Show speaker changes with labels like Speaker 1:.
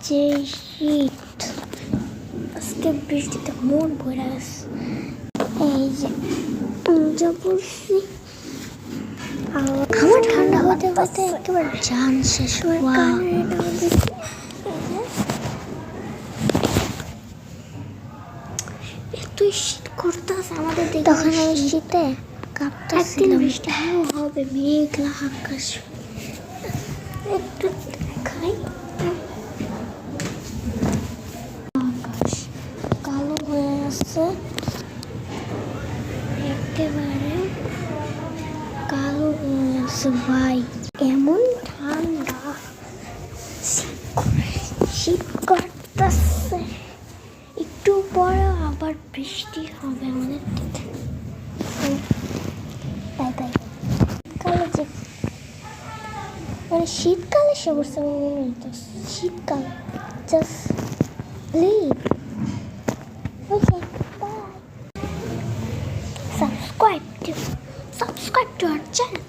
Speaker 1: যে শীত, আজকে বৃষ্টিতে মন ভরে গেছে। এই যে যা বলছি, আমার ঠান্ডা হতে হতে একেবারে জান শেষ। এতই শীত করতেছে আমাদের, তখন আমি শীতে কাঁপতেছিলাম। বৃষ্টি হবে, মেঘলা আকাশ। একটু দেখাই, আকাশ কালো হয়ে আসছে, একেবারে কালো হয়ে আসছে ভাই। এমন ঠান্ডা, শীত করতেছে। একটু পরে আবার বৃষ্টি হবে আমাদের দিকে। তাই তাই কালে যে মানে শীতকালে সে বলছে, শীতকাল just live. Okay, bye. Subscribe to our channel.